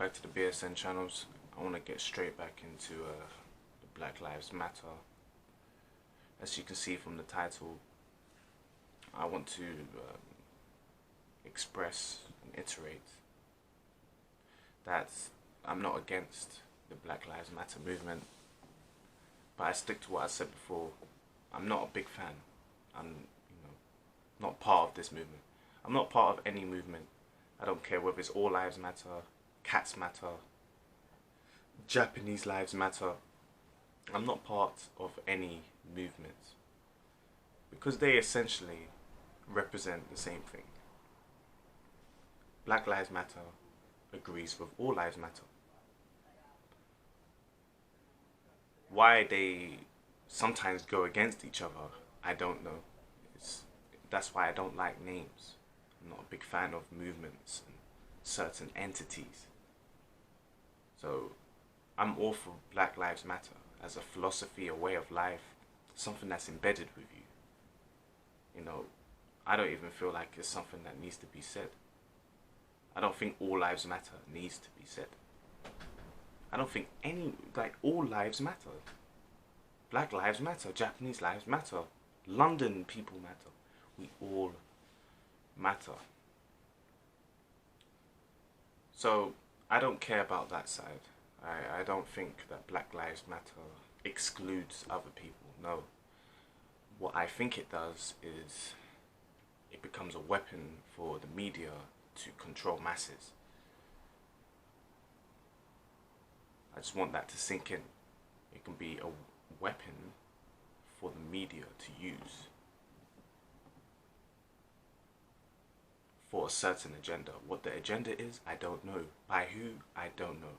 back to the BSN channels. I want to get straight back into the Black Lives Matter. As you can see from the title, I want to express and iterate that I'm not against the Black Lives Matter movement, but I stick to what I said before. I'm not a big fan. I'm not part of this movement. I'm not part of any movement. I don't care whether it's All Lives Matter, Cats Matter, Japanese Lives Matter. I'm not part of any movement because they essentially represent the same thing. Black Lives Matter agrees with All Lives Matter. Why they sometimes go against each other, I don't know. That's why I don't like names. I'm not a big fan of movements and certain entities. So I'm all for Black Lives Matter as a philosophy, a way of life, something that's embedded with you. I don't even feel like it's something that needs to be said. I don't think all lives matter needs to be said. I don't think all lives matter. Black lives matter, Japanese lives matter, London people matter. We all matter. So I don't care about that side. I don't think that Black Lives Matter excludes other people. No. What I think it does is it becomes a weapon for the media to control masses. I just want that to sink in. It can be a weapon for the media to use for a certain agenda. What the agenda is, I don't know. By who, I don't know.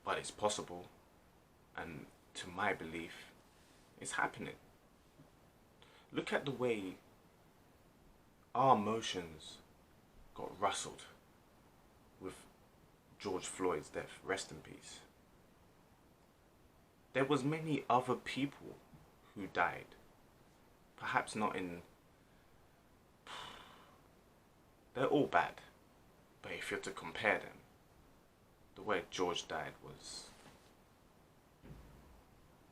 But it's possible, and to my belief, it's happening. Look at the way our emotions got rustled with George Floyd's death. Rest in peace. There was many other people who died. Perhaps not in... They're all bad. But if you're to compare them, the way George died was...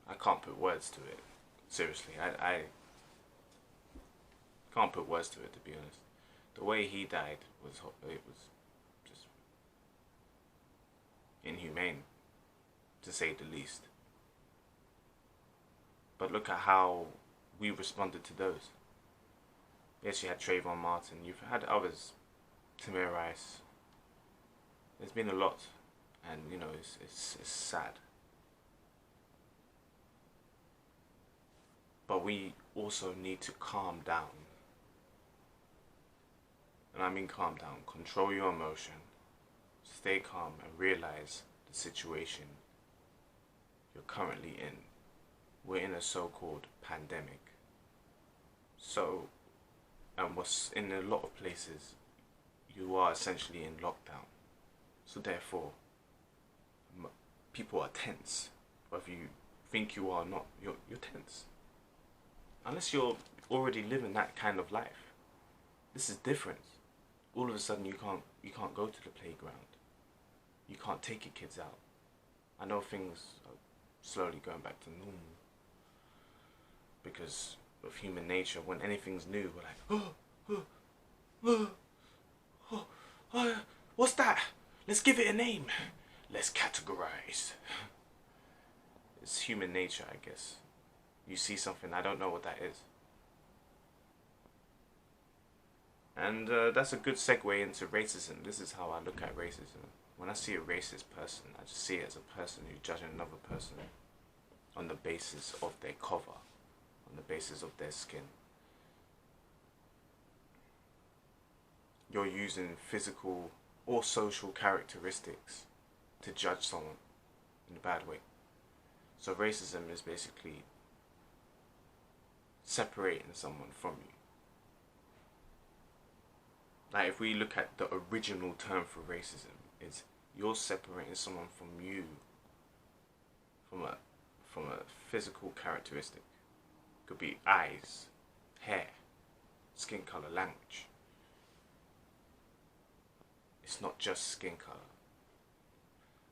I can't put words to it. Seriously, I can't put words to it, to be honest. The way he died was just inhumane, to say the least. But look at how we responded to those. Yes, you had Trayvon Martin. You've had others, Tamir Rice. There's been a lot, and it's sad. But we also need to calm down. And I mean calm down. Control your emotion. Stay calm and realize the situation you're currently in. We're in a so-called pandemic. And what's in a lot of places, you are essentially in lockdown. So therefore, people are tense. Whether you think you are or not, you're tense. Unless you're already living that kind of life. This is different. All of a sudden you can't go to the playground. You can't take your kids out. I know things are slowly going back to normal. Because of human nature, when anything's new, we're like, what's that? Let's give it a name. Let's categorize. It's human nature, I guess. You see something, I don't know what that is. And that's a good segue into racism. This is how I look at racism. When I see a racist person, I just see it as a person who's judging another person on the basis of their cover, on the basis of their skin. You're using physical or social characteristics to judge someone in a bad way. So racism is basically separating someone from you. Like if we look at the original term for racism, it's you're separating someone from you from a physical characteristic. Could be eyes, hair, skin color, language. It's not just skin color.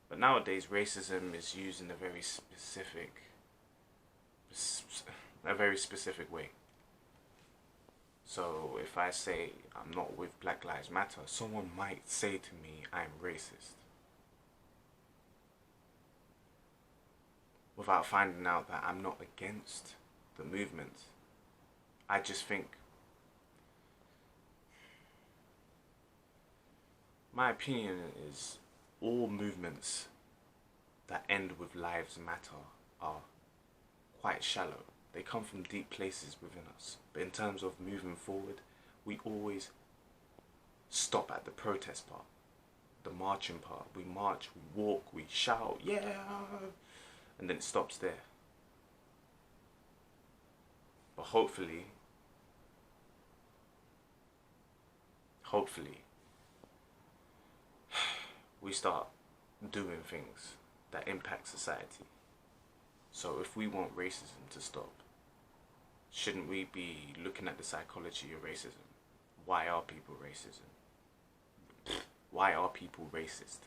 But nowadays, racism is used in a very specific way. So if I say I'm not with Black Lives Matter, someone might say to me I'm racist, without finding out that I'm not against the movement. I just think, my opinion is, all movements that end with lives matter are quite shallow. They come from deep places within us. But in terms of moving forward, we always stop at the protest part, the marching part. We march, we walk, we shout, yeah, and then it stops there. But hopefully, we start doing things that impact society. So if we want racism to stop, shouldn't we be looking at the psychology of racism? Why are people racism? Why are people racist?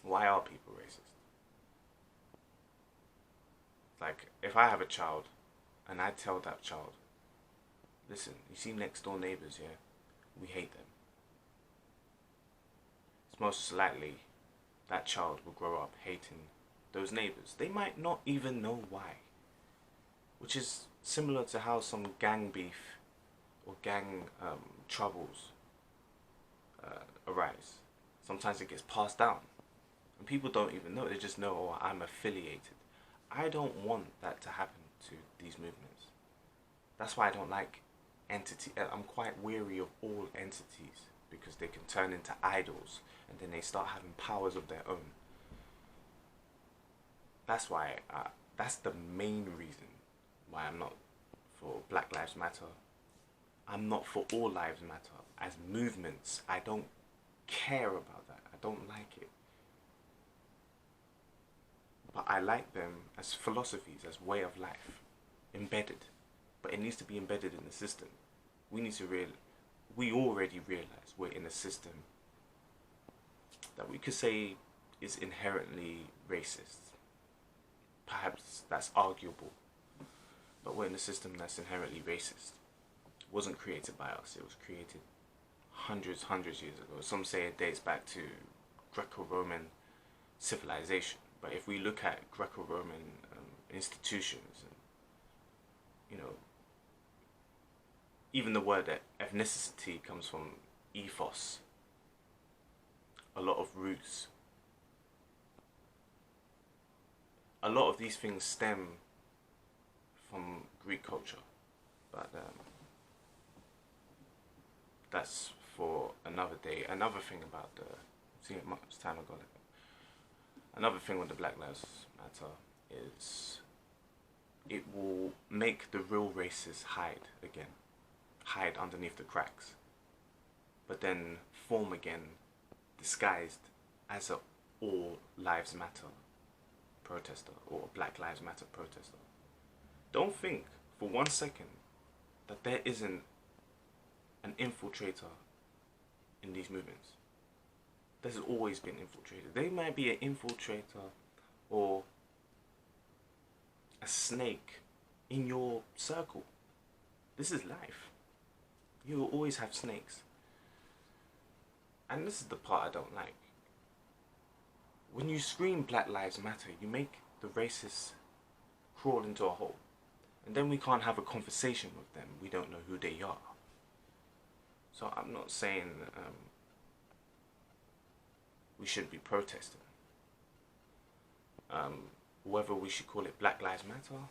Why are people racist? Like, if I have a child and I tell that child, listen, you see next door neighbours, yeah? We hate them. It's most likely that child will grow up hating those neighbours. They might not even know why. Which is similar to how some gang beef or gang troubles arise. Sometimes it gets passed down. And people don't even know. They just know, oh, I'm affiliated. I don't want that to happen to these movements. That's why I don't like entity. I'm quite weary of all entities, because they can turn into idols and then they start having powers of their own. That's why, that's the main reason why I'm not for Black Lives Matter. I'm not for All Lives Matter. As movements, I don't care about that. I don't like it. But I like them as philosophies, as way of life, embedded. But it needs to be embedded in the system. We already realize we're in a system that we could say is inherently racist. Perhaps that's arguable. But we're in a system that's inherently racist. It wasn't created by us. It was created hundreds years ago. Some say it dates back to Greco-Roman civilization. But if we look at Greco-Roman institutions, and, even the word ethnicity comes from ethos. A lot of roots. A lot of these things stem from Greek culture, but that's for another day. Another thing about see how much time I got. Another thing with the Black Lives Matter is it will make the real racists hide underneath the cracks, but then form again, disguised as a All Lives Matter protester or Black Lives Matter protester. Don't think for 1 second that there isn't an infiltrator in these movements. There's always been infiltrator. They might be an infiltrator or a snake in your circle. This is life. You will always have snakes. And this is the part I don't like. When you scream Black Lives Matter, you make the racists crawl into a hole. And then we can't have a conversation with them. We don't know who they are. So I'm not saying we shouldn't be protesting. Whether we should call it Black Lives Matter,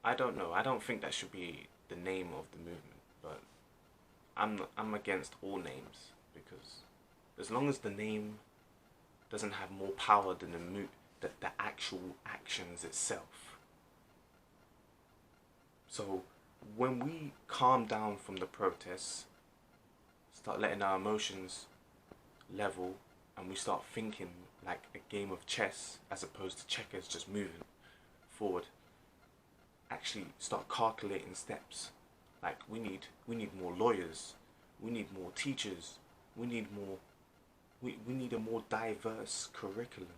I don't know. I don't think that should be the name of the movement. But I'm against all names, because as long as the name doesn't have more power than the actual actions itself. So when we calm down from the protests, start letting our emotions level, and we start thinking like a game of chess as opposed to checkers, just moving forward, actually start calculating steps. Like we need more lawyers, We need more teachers. We need more. We need a more diverse curriculum.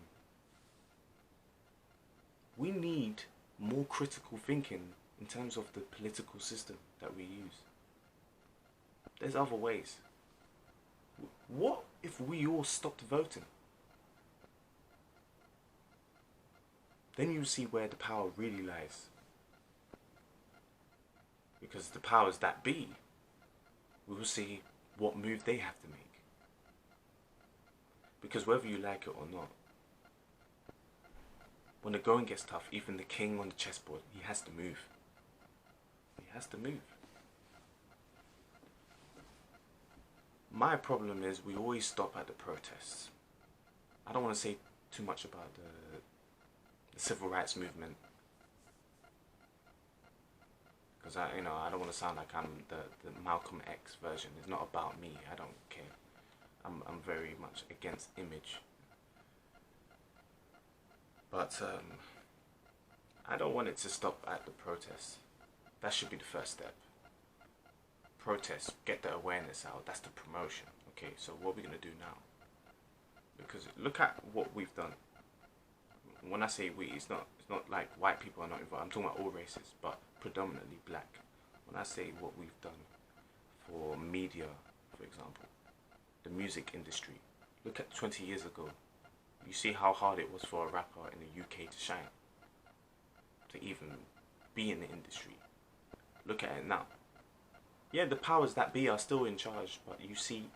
We need more critical thinking in terms of the political system that we use. There's other ways. What if we all stopped voting? Then you see where the power really lies. Because the powers that be, we will see what move they have to make. Because whether you like it or not, when the going gets tough, even the king on the chessboard, he has to move. He has to move. My problem is we always stop at the protests. I don't want to say too much about the civil rights movement, because I don't want to sound like I'm the Malcolm X version. It's not about me. I don't care. I'm very much against image. But I don't want it to stop at the protests. That should be the first step. Protest, get the awareness out. That's the promotion. Okay, so what are we gonna do now? Because look at what we've done. When I say we, it's not like white people are not involved. I'm talking about all races, but predominantly black. When I say what we've done for media, for example, the music industry. Look at 20 years ago. You see how hard it was for a rapper in the UK to shine, to even be in the industry. Look at it now. Yeah, the powers that be are still in charge, but you see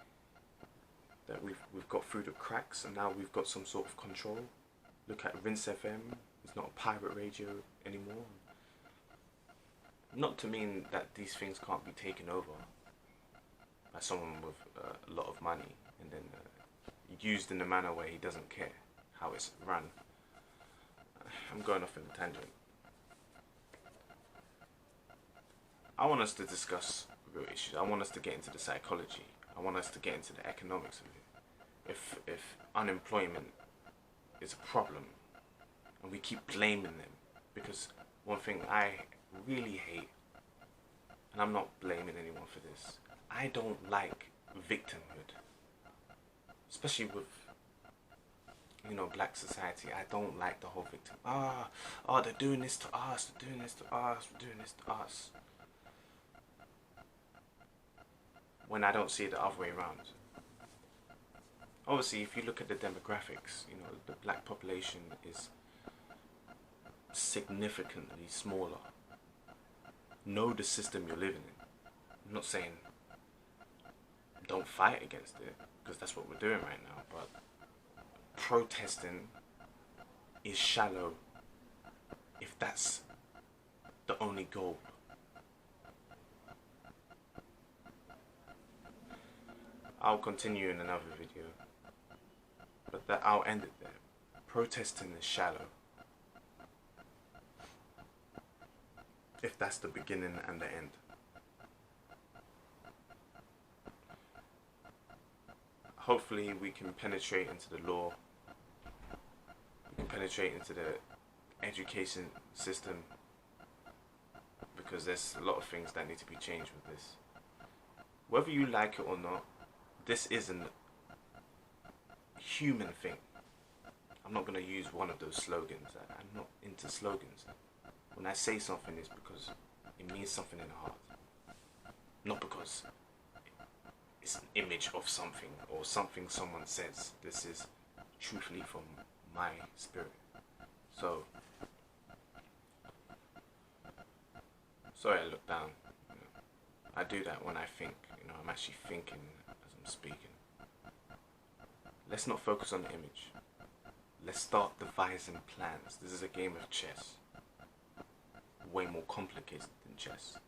that we've got through the cracks, and now we've got some sort of control. Look at Rinse FM. It's not a pirate radio anymore. Not to mean that these things can't be taken over by someone with a lot of money and then used in a manner where he doesn't care how it's run. I'm going off in a tangent. I want us to discuss real issues. I want us to get into the psychology. I want us to get into the economics of it. If unemployment is a problem and we keep blaming them, because one thing I really hate, and I'm not blaming anyone for this, I don't like victimhood, especially with black society. I don't like the whole victim. They're doing this to us, they're doing this to us, they're doing this to us. When I don't see it the other way around. Obviously, if you look at the demographics, the black population is significantly smaller. Know the system you're living in. I'm not saying don't fight against it, because that's what we're doing right now, but protesting is shallow if that's the only goal. I'll continue in another video, but I'll end it there. Protesting is shallow if that's the beginning and the end. Hopefully we can penetrate into the law, we can penetrate into the education system, because there's a lot of things that need to be changed with this. Whether you like it or not, this isn't a human thing. I'm not going to use one of those slogans. I'm not into slogans. When I say something, it's because it means something in the heart. Not because it's an image of something or something someone says. This is truthfully from my spirit. So, sorry I look down. I do that when I think. I'm actually thinking as I'm speaking. Let's not focus on the image. Let's start devising plans. This is a game of chess. Way more complicated than chess.